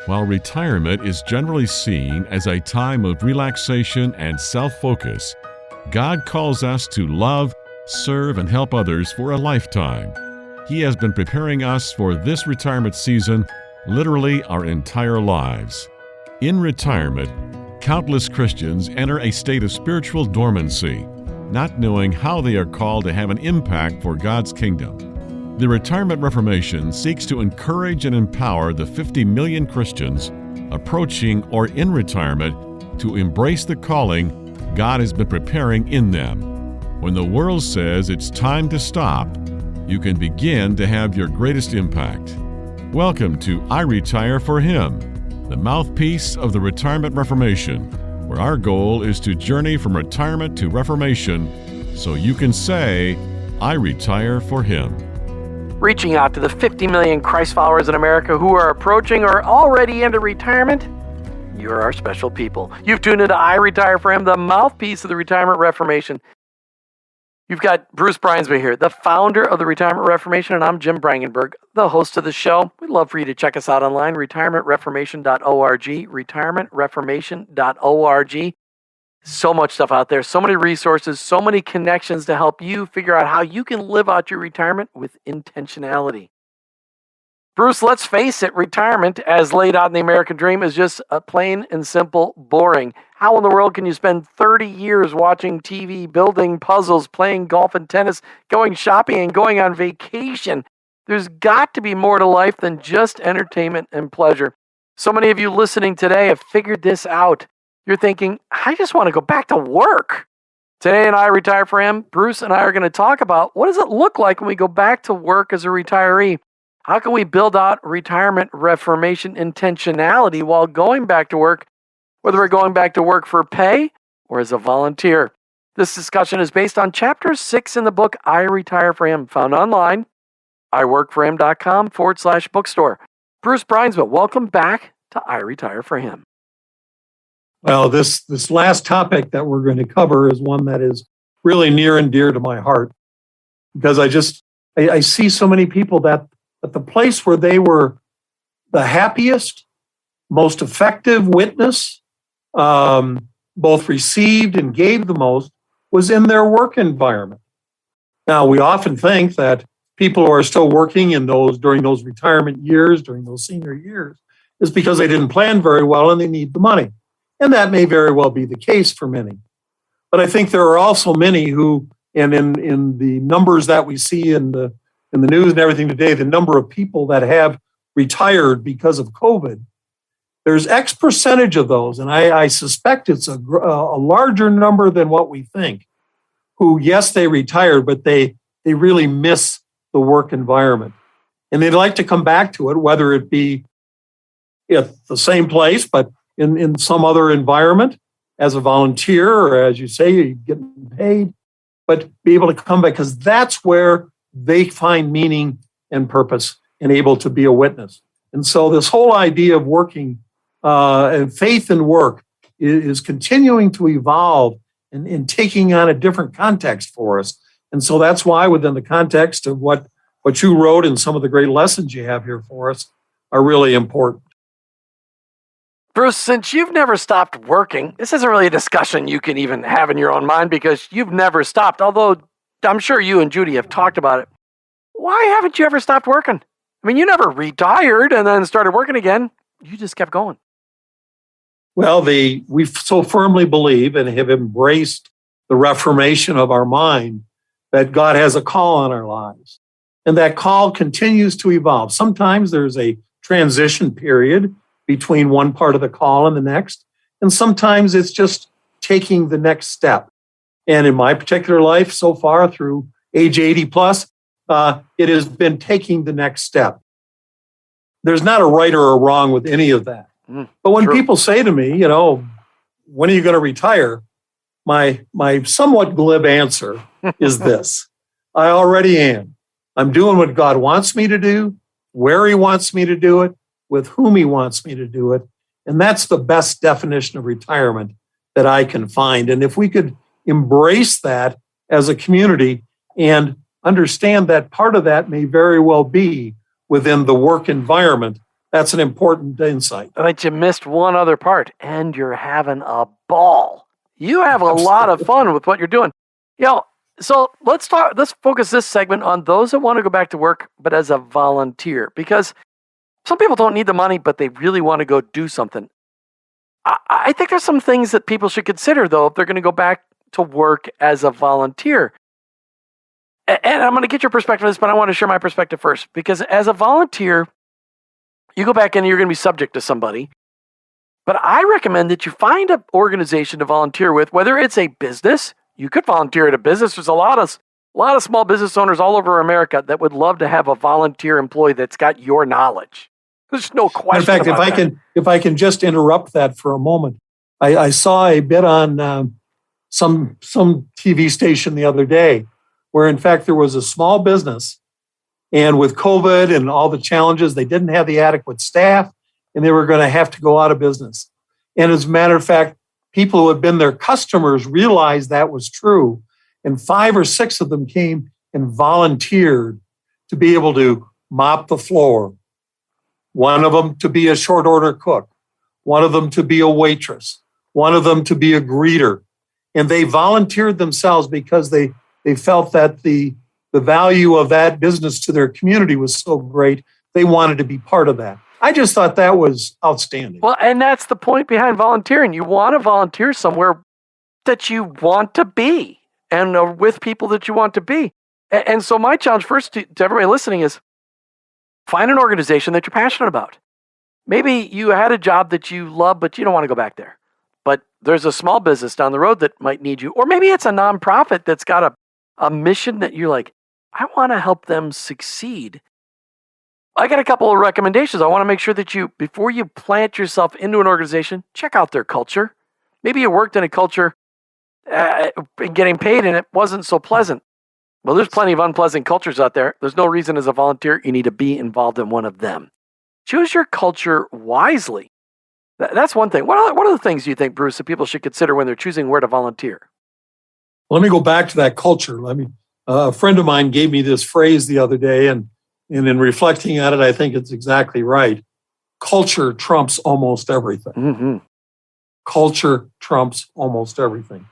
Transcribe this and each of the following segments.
While retirement is generally seen as a time of relaxation and self-focus, God calls us to love, serve, and help others for a lifetime. He has been preparing us for this retirement season, literally our entire lives. In retirement, countless Christians enter a state of spiritual dormancy, not knowing how they are called to have an impact for God's kingdom. The Retirement Reformation seeks to encourage and empower the 50 million Christians approaching or in retirement to embrace the calling God has been preparing in them. When the world says it's time to stop, you can begin to have your greatest impact. Welcome to iRetire4Him, the mouthpiece of the Retirement Reformation, where our goal is to journey from retirement to reformation so you can say, I retire for Him. Reaching out to the 50 million Christ followers in America who are approaching or already into retirement, you're our special people. You've tuned into iRetire4Him, the mouthpiece of the Retirement Reformation. You've got Bruce Bruinsma here, the founder of the Retirement Reformation, and I'm Jim Brangenberg, the host of the show. We'd love for you to check us out online, retirementreformation.org, retirementreformation.org. So much stuff out there, so many resources, so many connections to help you figure out how you can live out your retirement with intentionality. Bruce, let's face it, retirement, as laid out in the American dream, is just a plain and simple boring. How in the world can you spend 30 years watching TV, building puzzles, playing golf and tennis, going shopping, and going on vacation? There's got to be more to life than just entertainment and pleasure. So many of you listening today have figured this out. You're thinking, I just want to go back to work. Today in iRetire4Him, Bruce and I are going to talk about what does it look like when we go back to work as a retiree? How can we build out retirement reformation intentionality while going back to work, whether we're going back to work for pay or as a volunteer? This discussion is based on Chapter 6 in the book iRetire4Him, found online, iworkforhim.com/bookstore. Bruce Bruinsma, welcome back to iRetire4Him. Well, this last topic that we're going to cover is one that is really near and dear to my heart, because I see so many people that at the place where they were the happiest, most effective witness, both received and gave the most, was in their work environment. Now, we often think that people who are still working during those retirement years, during those senior years, is because they didn't plan very well and they need the money. And that may very well be the case for many. But I think there are also many who, and in the numbers that we see in the news and everything today, the number of people that have retired because of COVID, there's X percentage of those, and I suspect it's a larger number than what we think, who, yes, they retired, but they really miss the work environment. And they'd like to come back to it, whether it be at the same place, but in some other environment as a volunteer, or as you say, you're getting paid, but be able to come back, because that's where they find meaning and purpose and able to be a witness. And so this whole idea of working and faith and work is continuing to evolve and taking on a different context for us. And so that's why, within the context of what you wrote and some of the great lessons you have here for us, are really important. Bruce, since you've never stopped working, this isn't really a discussion you can even have in your own mind because you've never stopped, although I'm sure you and Judy have talked about it. Why haven't you ever stopped working? I mean, you never retired and then started working again. You just kept going. Well, we so firmly believe and have embraced the reformation of our mind that God has a call on our lives. And that call continues to evolve. Sometimes there's a transition period between one part of the call and the next. And sometimes it's just taking the next step. And in my particular life so far, through age 80 plus, it has been taking the next step. There's not a right or a wrong with any of that. But when people say to me, when are you going to retire? My somewhat glib answer is this: I already am. I'm doing what God wants me to do, where He wants me to do it, with whom He wants me to do it. And that's the best definition of retirement that I can find. And if we could embrace that as a community and understand that part of that may very well be within the work environment That's an important insight. But you missed one other part, and you're having a ball. You have a lot of fun with what you're doing. So let's focus this segment on those that want to go back to work, but as a volunteer, because some people don't need the money, but they really want to go do something. I think there's some things that people should consider, though, if they're going to go back to work as a volunteer. And I'm going to get your perspective on this, but I want to share my perspective first, because as a volunteer, you go back in and you're going to be subject to somebody. But I recommend that you find an organization to volunteer with, whether it's a business. You could volunteer at a business. There's a lot of small business owners all over America that would love to have a volunteer employee that's got your knowledge. There's no question. In fact, if I can just interrupt that for a moment, I saw a bit on some TV station the other day where, in fact, there was a small business, and with COVID and all the challenges, they didn't have the adequate staff, and they were going to have to go out of business. And as a matter of fact, people who had been their customers realized that was true, and 5 or 6 of them came and volunteered to be able to mop the floor. One of them to be a short order cook, one of them to be a waitress, one of them to be a greeter. And they volunteered themselves because they felt that the value of that business to their community was so great, they wanted to be part of that. I just thought that was outstanding. Well, and that's the point behind volunteering. You want to volunteer somewhere that you want to be and with people that you want to be. And so my challenge first to everybody listening is find an organization that you're passionate about. Maybe you had a job that you love, but you don't want to go back there. But there's a small business down the road that might need you. Or maybe it's a nonprofit that's got a mission that you're like, I want to help them succeed. I got a couple of recommendations. I want to make sure that before you plant yourself into an organization, check out their culture. Maybe you worked in a culture getting paid and it wasn't so pleasant. Well, there's plenty of unpleasant cultures out there. There's no reason as a volunteer you need to be involved in one of them. Choose your culture wisely. That's one thing. What are the things you think, Bruce, that people should consider when they're choosing where to volunteer? Let me go back to that culture. A friend of mine gave me this phrase the other day, and in reflecting on it, I think it's exactly right. Culture trumps almost everything. Mm-hmm. Culture trumps almost everything.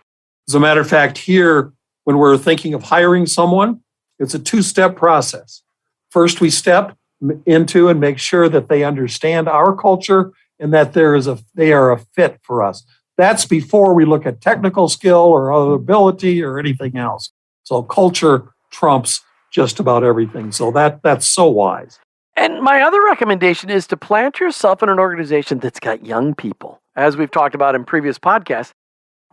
As a matter of fact, here, when we're thinking of hiring someone, it's a 2-step process. First, we step into and make sure that they understand our culture and that they are a fit for us. That's before we look at technical skill or other ability or anything else. So culture trumps just about everything. So that's so wise. And my other recommendation is to plant yourself in an organization that's got young people. As we've talked about in previous podcasts,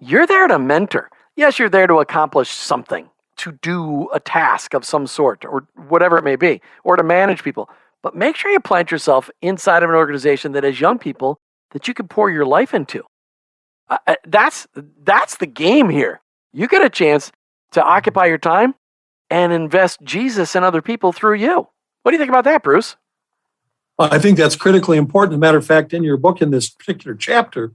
you're there to mentor. Yes, you're there to accomplish something, to do a task of some sort or whatever it may be, or to manage people. But make sure you plant yourself inside of an organization that has young people that you can pour your life into. That's the game here. You get a chance to occupy your time and invest Jesus in other people through you. What do you think about that, Bruce? Well, I think that's critically important. As a matter of fact, in your book, in this particular chapter,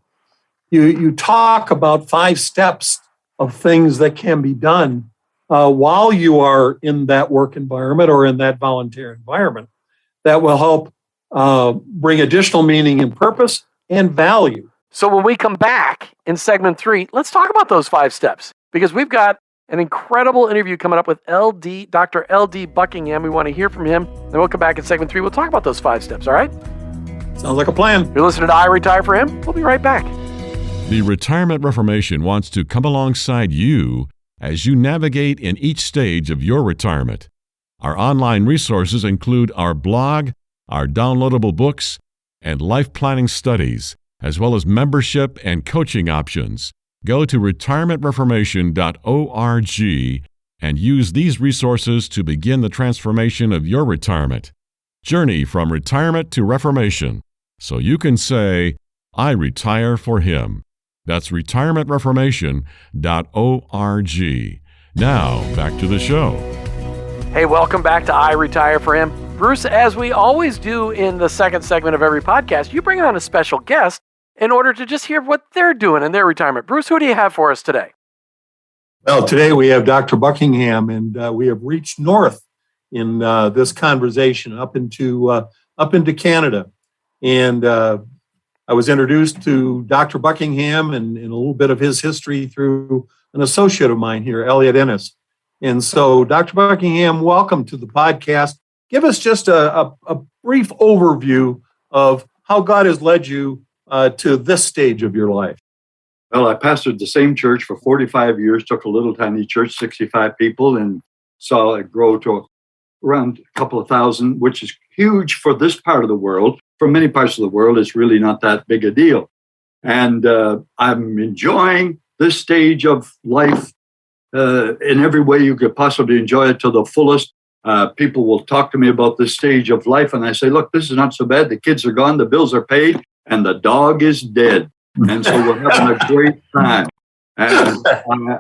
you talk about 5 steps of things that can be done while you are in that work environment or in that volunteer environment that will help bring additional meaning and purpose and value. So when we come back in segment 3, let's talk about those 5 steps, because we've got an incredible interview coming up with Dr. L.D. Buckingham. We want to hear from him. Then we'll come back in segment 3. We'll talk about those 5 steps, all right? Sounds like a plan. You're listening to iRetire4Him. We'll be right back. The Retirement Reformation wants to come alongside you as you navigate in each stage of your retirement. Our online resources include our blog, our downloadable books, and life planning studies, as well as membership and coaching options. Go to retirementreformation.org and use these resources to begin the transformation of your retirement. Journey from retirement to reformation, so you can say, I retire for Him. That's retirementreformation.org. Now, back to the show. Hey, welcome back to iRetire4Him. Bruce, as we always do in the second segment of every podcast, you bring on a special guest in order to just hear what they're doing in their retirement. Bruce, who do you have for us today? Well, today we have Dr. Buckingham, and we have reached north in this conversation up into Canada. And I was introduced to Dr. Buckingham and a little bit of his history through an associate of mine here, Elliot Ennis. And so, Dr. Buckingham, welcome to the podcast. Give us just a brief overview of how God has led you to this stage of your life. Well, I pastored the same church for 45 years, took a little tiny church, 65 people, and saw it grow to around a couple of thousand, which is huge for this part of the world. For many parts of the world, it's really not that big a deal. And I'm enjoying this stage of life in every way you could possibly enjoy it to the fullest. People will talk to me about this stage of life, and I say, look, this is not so bad. The kids are gone, the bills are paid, and the dog is dead. And so we're having a great time. And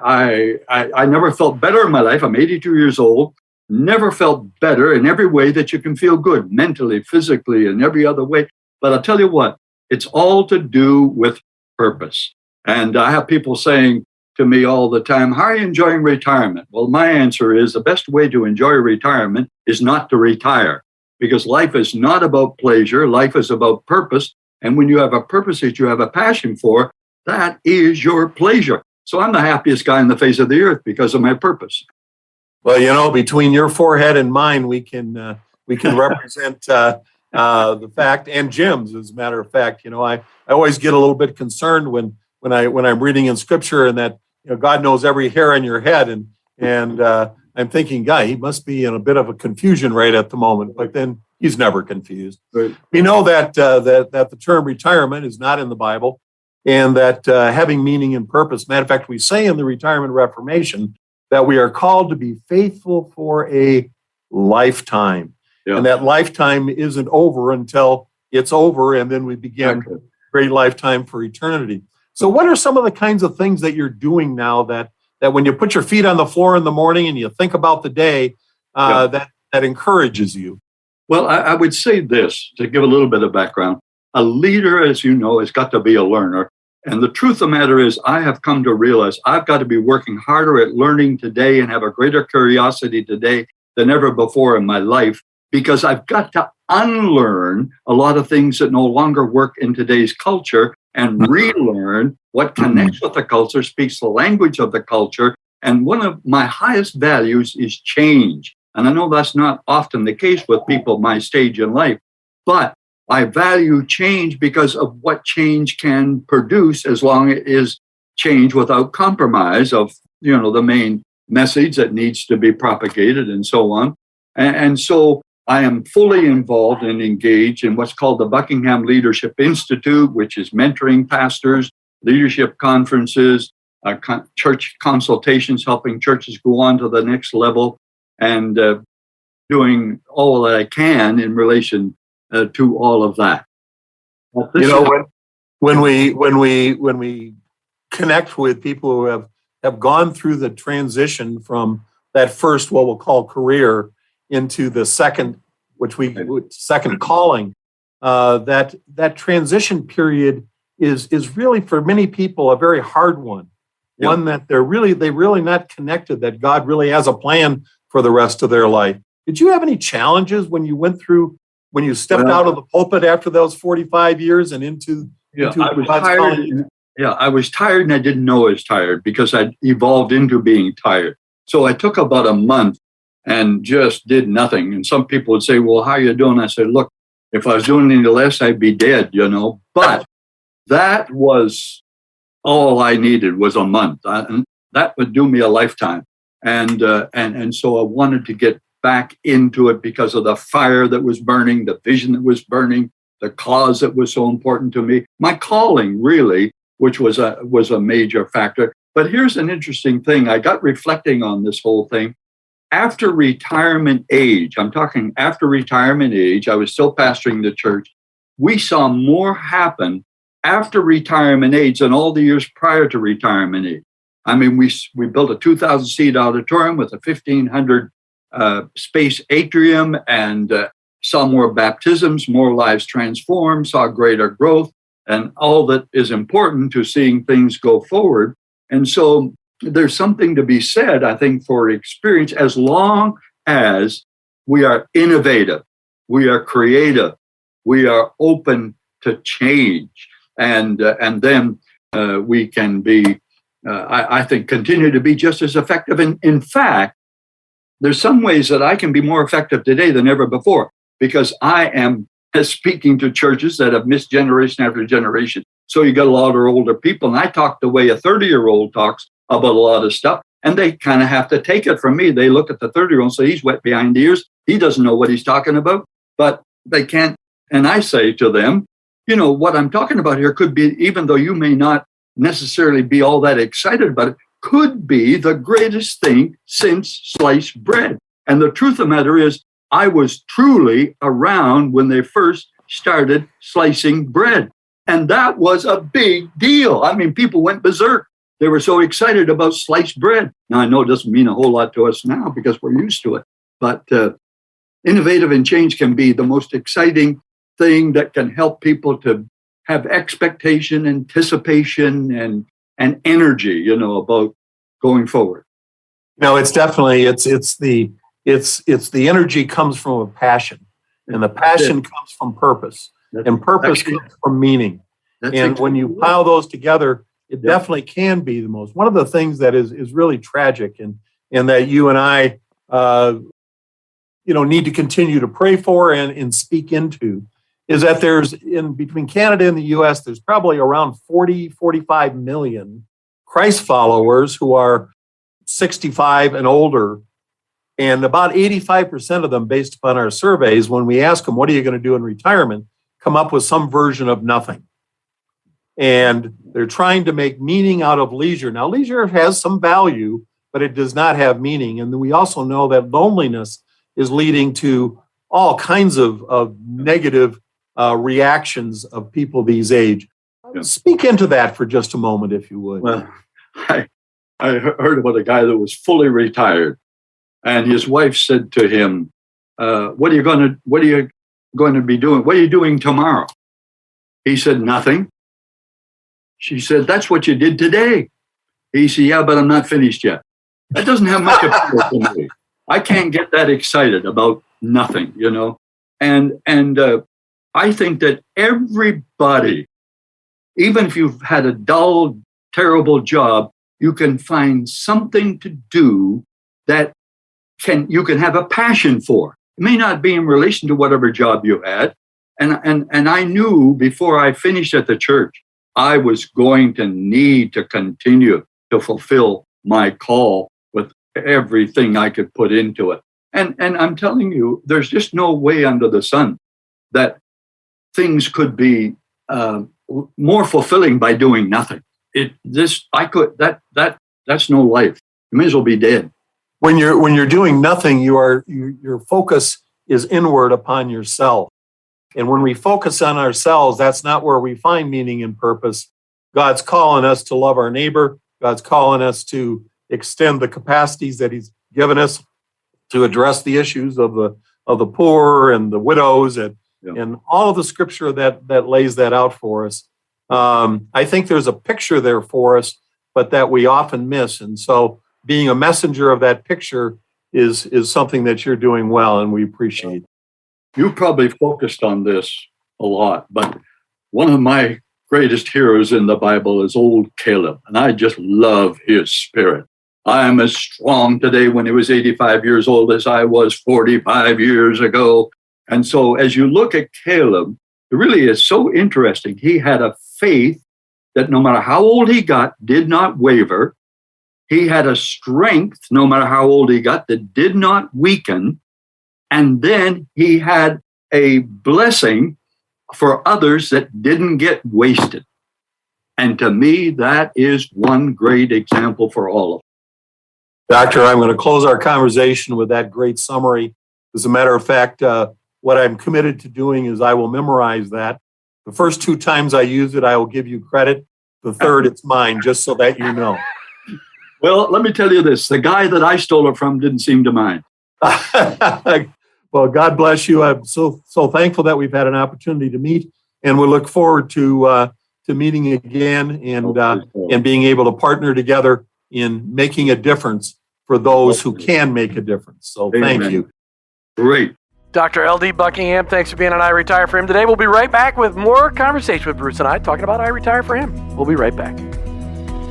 I never felt better in my life. I'm 82 years old. Never felt better in every way that you can feel good, mentally, physically, and every other way. But I'll tell you what, it's all to do with purpose. And I have people saying to me all the time, how are you enjoying retirement? Well, my answer is the best way to enjoy retirement is not to retire, because life is not about pleasure. Life is about purpose. And when you have a purpose that you have a passion for, that is your pleasure. So I'm the happiest guy on the face of the earth because of my purpose. Well, between your forehead and mine, we can represent the fact, and Jim's, as a matter of fact. I always get a little bit concerned when I'm reading in Scripture, and that God knows every hair on your head, and I'm thinking, guy, he must be in a bit of a confusion right at the moment. But then he's never confused. Right. We know that the term retirement is not in the Bible, and that having meaning and purpose. Matter of fact, we say in the Retirement Reformation that we are called to be faithful for a lifetime. Yeah. And that lifetime isn't over until it's over, and then we begin a great lifetime for eternity. So what are some of the kinds of things that you're doing now that when you put your feet on the floor in the morning and you think about the day, that encourages you? Well, I would say this, to give a little bit of background. A leader, as you know, has got to be a learner. And the truth of the matter is, I have come to realize I've got to be working harder at learning today and have a greater curiosity today than ever before in my life, because I've got to unlearn a lot of things that no longer work in today's culture and relearn what connects with the culture, speaks the language of the culture. And one of my highest values is change. And I know that's not often the case with people my stage in life, but I value change because of what change can produce, as long as it is change without compromise of, the main message that needs to be propagated and so on. And so I am fully involved and engaged in what's called the Buckingham Leadership Institute, which is mentoring pastors, leadership conferences, church consultations, helping churches go on to the next level, and doing all that I can in relation to all of that. When we connect with people who have gone through the transition from that first, what we'll call career, into the second, second calling, that transition period is really for many people a very hard one. Yep. One that they're really not connected, that God really has a plan for the rest of their life. Did you have any challenges when you stepped out of the pulpit after those 45 years and into I was tired. I was tired, and I didn't know I was tired because I'd evolved into being tired. So I took about a month and just did nothing. And some people would say, well, how are you doing? I said, look, if I was doing any less, I'd be dead, But that was all I needed, was a month. And that would do me a lifetime. And so I wanted to get back into it because of the fire that was burning, the vision that was burning, the cause that was so important to me, my calling, really, which was a major factor. But here's an interesting thing. I got reflecting on this whole thing. After retirement age, I'm talking after retirement age, I was still pastoring the church. We saw more happen after retirement age than all the years prior to retirement age. I mean, we built a 2,000-seat auditorium with a 1,500 space atrium, and saw more baptisms, more lives transformed, saw greater growth, and all that is important to seeing things go forward. And so there's something to be said, I think, for experience, as long as we are innovative, we are creative, we are open to change, and then we can be, I think, continue to be just as effective. And in fact, there's some ways that I can be more effective today than ever before, because I am speaking to churches that have missed generation after generation. So you got a lot of older people, and I talk the way a 30-year-old talks about a lot of stuff, and they kind of have to take it from me. They look at the 30-year-old and say, he's wet behind the ears. He doesn't know what he's talking about, but they can't. And I say to them, you know, what I'm talking about here could be, even though you may not necessarily be all that excited about it, could be the greatest thing since sliced bread. And the truth of the matter is, I was truly around when they first started slicing bread. And that was a big deal. I mean, people went berserk. They were so excited about sliced bread. Now, I know it doesn't mean a whole lot to us now because we're used to it. But innovative and change can be the most exciting thing that can help people to have expectation, anticipation, and energy, you know, about going forward. No, it's definitely, it's the energy comes from a passion, and the passion comes from purpose, and purpose comes from meaning. And when you pile those together, it definitely can be the most. One of the things that is really tragic, and that you and I, need to continue to pray for and speak into, is that there's, in between Canada and the U.S., there's probably around 45 million Christ followers who are 65 and older. And about 85% of them, based upon our surveys, when we ask them, what are you going to do in retirement, come up with some version of nothing. And they're trying to make meaning out of leisure. Now, leisure has some value, but it does not have meaning. And we also know that loneliness is leading to all kinds of negative reactions of people these age. Yeah. Speak into that for just a moment, if you would. Well, I heard about a guy that was fully retired, and his wife said to him, what are you going to be doing? What are you doing tomorrow? He said, nothing. She said, that's what you did today. He said, yeah, but I'm not finished yet. That doesn't have much appeal to me. I can't get that excited about nothing, you know. And I think that everybody, even if you've had a dull, terrible job, you can find something to do that you can have a passion for. It may not be in relation to whatever job you had. And I knew before I finished at the church, I was going to need to continue to fulfill my call with everything I could put into it. And I'm telling you, there's just no way under the sun that things could be more fulfilling by doing nothing. That's no life. You may as well be dead. When you're doing nothing, your focus is inward upon yourself. And when we focus on ourselves, that's not where we find meaning and purpose. God's calling us to love our neighbor. God's calling us to extend the capacities that He's given us to address the issues of the poor and the widows and all of the scripture that lays that out for us. I think there's a picture there for us, but that we often miss. And so being a messenger of that picture is something that you're doing well, and we appreciate. You probably focused on this a lot, but one of my greatest heroes in the Bible is old Caleb, and I just love his spirit. I am as strong today when he was 85 years old as I was 45 years ago. And so as you look at Caleb, it really is so interesting. He had a faith that no matter how old he got, did not waver. He had a strength, no matter how old he got, that did not weaken. And then he had a blessing for others that didn't get wasted. And to me, that is one great example for all of us. Doctor, I'm going to close our conversation with that great summary. As a matter of fact, what I'm committed to doing is I will memorize that. The first 2 times I use it, I will give you credit. The third, it's mine, just so that you know. Well, let me tell you this. The guy that I stole it from didn't seem to mind. Well, God bless you. I'm so thankful that we've had an opportunity to meet, and we look forward to meeting again and being able to partner together in making a difference for those who can make a difference. So thank you. Great. Dr. L.D. Buckingham, thanks for being on iRetire4Him today. We'll be right back with more conversation with Bruce and I talking about iRetire4Him. We'll be right back.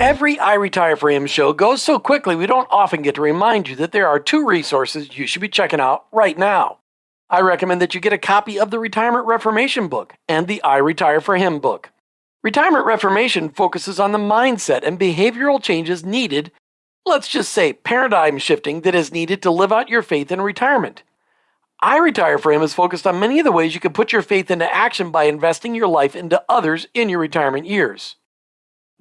Every iRetire4Him show goes so quickly we don't often get to remind you that there are 2 resources you should be checking out right now. I recommend that you get a copy of the Retirement Reformation book and the iRetire4Him book. Retirement Reformation focuses on the mindset and behavioral changes needed, let's just say paradigm shifting, that is needed to live out your faith in retirement. iRetire4Him is focused on many of the ways you can put your faith into action by investing your life into others in your retirement years.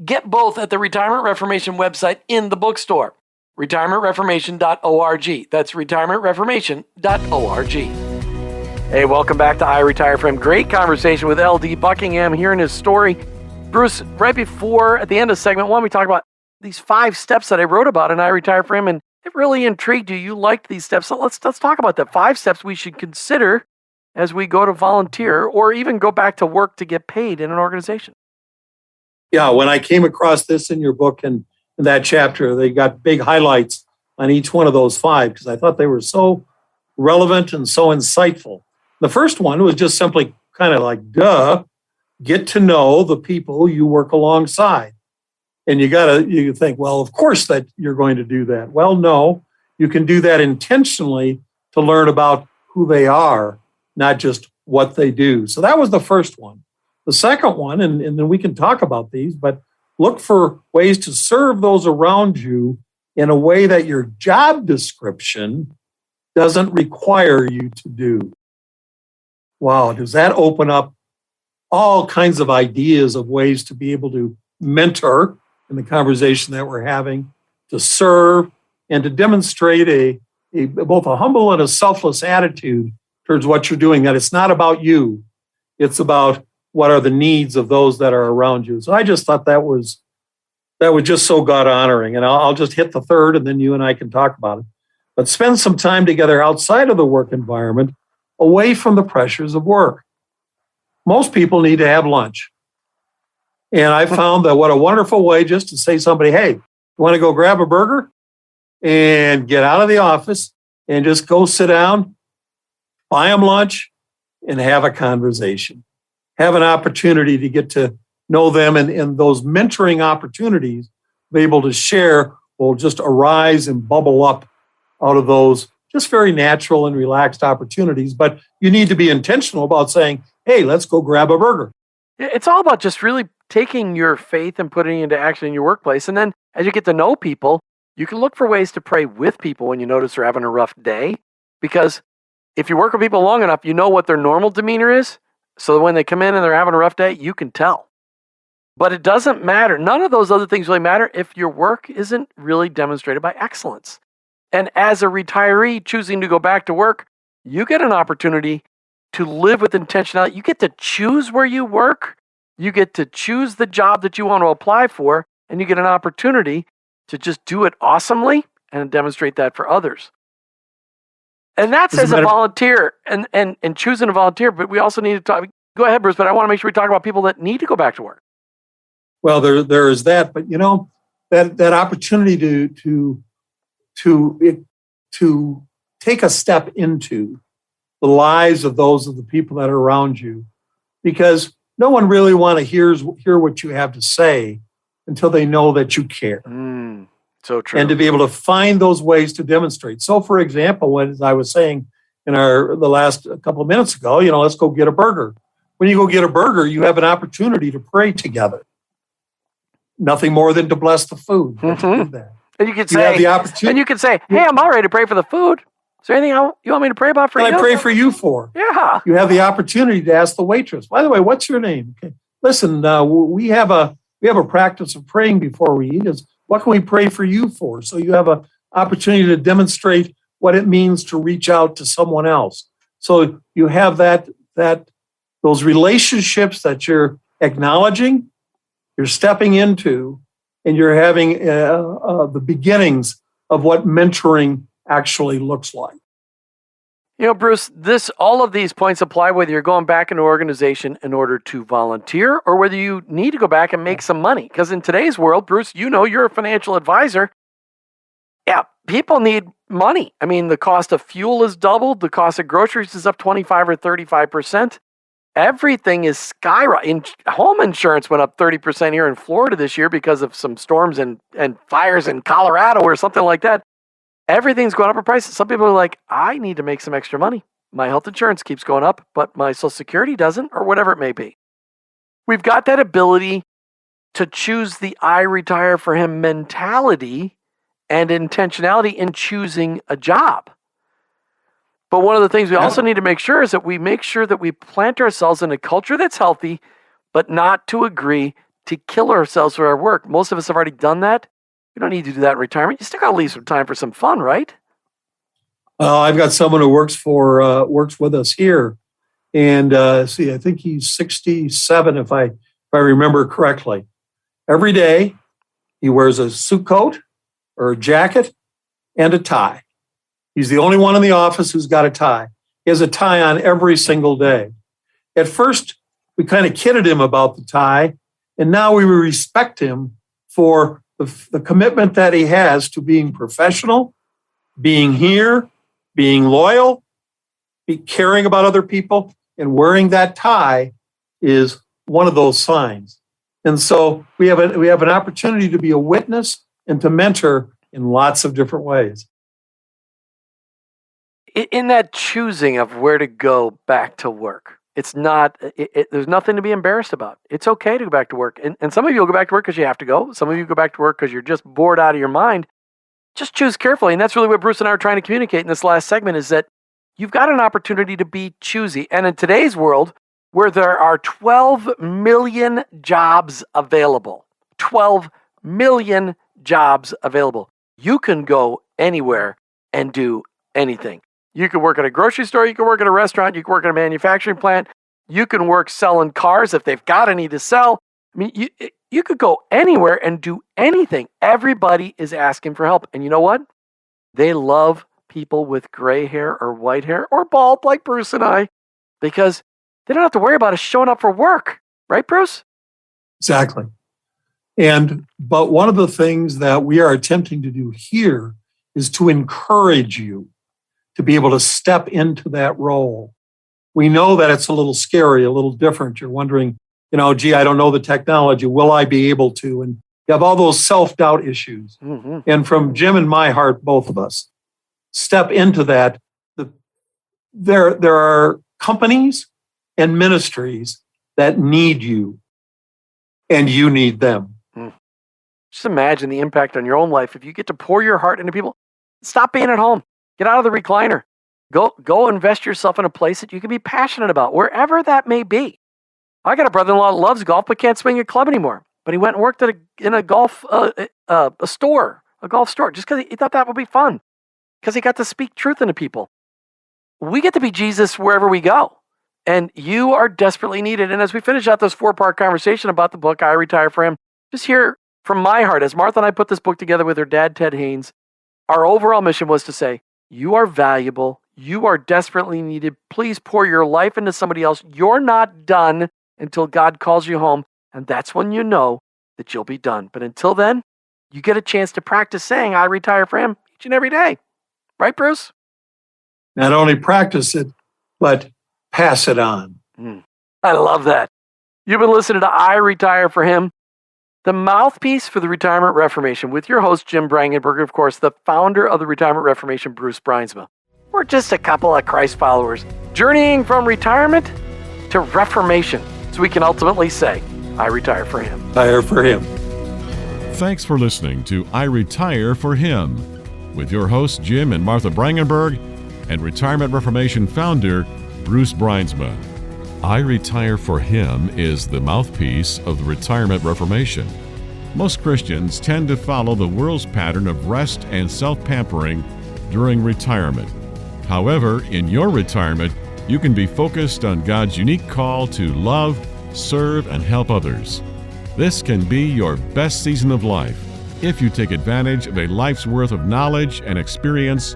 Get both at the Retirement Reformation website in the bookstore, retirementreformation.org. That's retirementreformation.org. Hey, welcome back to iRetire4Him. Great conversation with L.D. Buckingham, hearing his story. Bruce, right before, at the end of segment 1, we talked about these 5 steps that I wrote about in iRetire4Him, and it really intrigued you. You liked these steps. So let's talk about the 5 steps we should consider as we go to volunteer or even go back to work to get paid in an organization. Yeah, when I came across this in your book and in that chapter, they got big highlights on each one of those 5 because I thought they were so relevant and so insightful. The first one was just simply kind of like, get to know the people you work alongside. And you think, well, of course that you're going to do that. Well, no, you can do that intentionally to learn about who they are, not just what they do. So that was the first one. The second one, and then we can talk about these, but look for ways to serve those around you in a way that your job description doesn't require you to do. Wow, does that open up all kinds of ideas of ways to be able to mentor in the conversation that we're having, to serve, and to demonstrate both a humble and a selfless attitude towards what you're doing, that it's not about you, it's about what are the needs of those that are around you. So I just thought that was just so God honoring. And I'll just hit the third, and then you and I can talk about it. But spend some time together outside of the work environment, away from the pressures of work. Most people need to have lunch. And I found that what a wonderful way just to say to somebody, hey, you want to go grab a burger and get out of the office and just go sit down, buy them lunch, and have a conversation. Have an opportunity to get to know them, and those mentoring opportunities, be able to share, will just arise and bubble up out of those just very natural and relaxed opportunities. But you need to be intentional about saying, hey, let's go grab a burger. It's all about just really taking your faith and putting it into action in your workplace. And then as you get to know people, you can look for ways to pray with people when you notice they're having a rough day. Because if you work with people long enough, you know what their normal demeanor is. So when they come in and they're having a rough day, you can tell. But it doesn't matter. None of those other things really matter if your work isn't really demonstrated by excellence. And as a retiree choosing to go back to work, you get an opportunity to live with intentionality. You get to choose where you work. You get to choose the job that you want to apply for, and you get an opportunity to just do it awesomely and demonstrate that for others. And that's as a volunteer and choosing a volunteer, but we also need to talk. Go ahead, Bruce, but I want to make sure we talk about people that need to go back to work. Well, there is that, but that opportunity to take a step into the lives of the people that are around you, because no one really want to hear what you have to say until they know that you care. So true. And to be able to find those ways to demonstrate. So, for example, as I was saying in the last couple of minutes ago, let's go get a burger. When you go get a burger, you have an opportunity to pray together. Nothing more than to bless the food. Mm-hmm. Do that. And you could say, hey, I'm all ready to pray for the food. Is there anything you want me to pray about for you? Can I pray for you for? Yeah. You have the opportunity to ask the waitress. By the way, what's your name? Okay. Listen, we have a practice of praying before we eat. What can we pray for you for? So you have an opportunity to demonstrate what it means to reach out to someone else. So you have those relationships that you're acknowledging, you're stepping into, and you're having the beginnings of what mentoring actually looks like. Bruce, all of these points apply whether you're going back into an organization in order to volunteer or whether you need to go back and make some money. Because in today's world, Bruce, you're a financial advisor. Yeah, people need money. I mean, the cost of fuel is doubled. The cost of groceries is up 25 or 35%. Everything is skyrocketing. Home insurance went up 30% here in Florida this year because of some storms and fires in Colorado or something like that. Everything's going up in prices. Some people are like, I need to make some extra money. My health insurance keeps going up, but my Social Security doesn't, or whatever it may be. We've got that ability to choose the I retire for him mentality and intentionality in choosing a job. But one of the things we also need to make sure is that we make sure that we plant ourselves in a culture that's healthy, but not to agree to kill ourselves for our work. Most of us have already done that. You don't need to do that in retirement. You still got to leave some time for some fun, right? I've got someone who works with us here, and I think he's 67, if I remember correctly. Every day, he wears a suit coat or a jacket and a tie. He's the only one in the office who's got a tie. He has a tie on every single day. At first, we kind of kidded him about the tie, and now we respect him for the commitment that he has to being professional, being here, being loyal, caring about other people, and wearing that tie is one of those signs. And so we have an opportunity to be a witness and to mentor in lots of different ways. In that choosing of where to go back to work, it's not, there's nothing to be embarrassed about. It's okay to go back to work. And some of you will go back to work because you have to go. Some of you go back to work because you're just bored out of your mind. Just choose carefully. And that's really what Bruce and I are trying to communicate in this last segment, is that you've got an opportunity to be choosy. And in today's world, where there are 12 million jobs available, 12 million jobs available, you can go anywhere and do anything. You can work at a grocery store, you can work at a restaurant, you can work at a manufacturing plant, you can work selling cars if they've got any to sell. I mean, you could go anywhere and do anything. Everybody is asking for help. And you know what? They love people with gray hair or white hair or bald like Bruce and I, because they don't have to worry about us showing up for work. Right, Bruce? Exactly. But one of the things that we are attempting to do here is to encourage you to be able to step into that role. We know that it's a little scary, a little different. You're wondering, gee, I don't know the technology. Will I be able to? And you have all those self-doubt issues. Mm-hmm. And from Jim and my heart, both of us, step into that. There are companies and ministries that need you, and you need them. Just imagine the impact on your own life if you get to pour your heart into people. Stop being at home. Get out of the recliner. Go invest yourself in a place that you can be passionate about, wherever that may be. I got a brother-in-law that loves golf but can't swing a club anymore. But he went and worked in a golf a golf store, just because he thought that would be fun, because he got to speak truth into people. We get to be Jesus wherever we go, and you are desperately needed. And as we finish out this 4-part conversation about the book, I Retire for Him, just hear from my heart, as Martha and I put this book together with her dad, Ted Haynes, our overall mission was to say, you are valuable. You are desperately needed. Please pour your life into somebody else. You're not done until God calls you home. And that's when you know that you'll be done. But until then, you get a chance to practice saying, I retire for him each and every day. Right, Bruce? Not only practice it, but pass it on. I love that. You've been listening to I Retire for Him, the mouthpiece for the Retirement Reformation, with your host, Jim Brangenberg, of course, the founder of the Retirement Reformation, Bruce Bruinsma. We're just a couple of Christ followers, journeying from retirement to reformation, so we can ultimately say, I retire for him. Retire for him. Thanks for listening to I Retire for Him, with your hosts, Jim and Martha Brangenberg, and Retirement Reformation founder, Bruce Bruinsma. I Retire for Him is the mouthpiece of the Retirement Reformation. Most Christians tend to follow the world's pattern of rest and self-pampering during retirement. However, in your retirement, you can be focused on God's unique call to love, serve, and help others. This can be your best season of life if you take advantage of a life's worth of knowledge and experience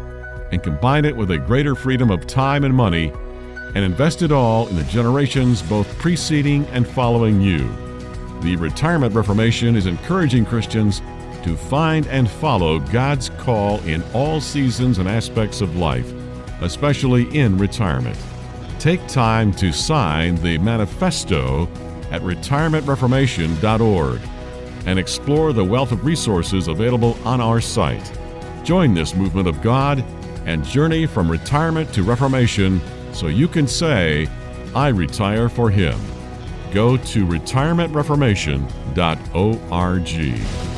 and combine it with a greater freedom of time and money, and invest it all in the generations both preceding and following you. The Retirement Reformation is encouraging Christians to find and follow God's call in all seasons and aspects of life, especially in retirement. Take time to sign the manifesto at retirementreformation.org and explore the wealth of resources available on our site. Join this movement of God and journey from retirement to reformation so you can say, I retire for Him. Go to retirementreformation.org.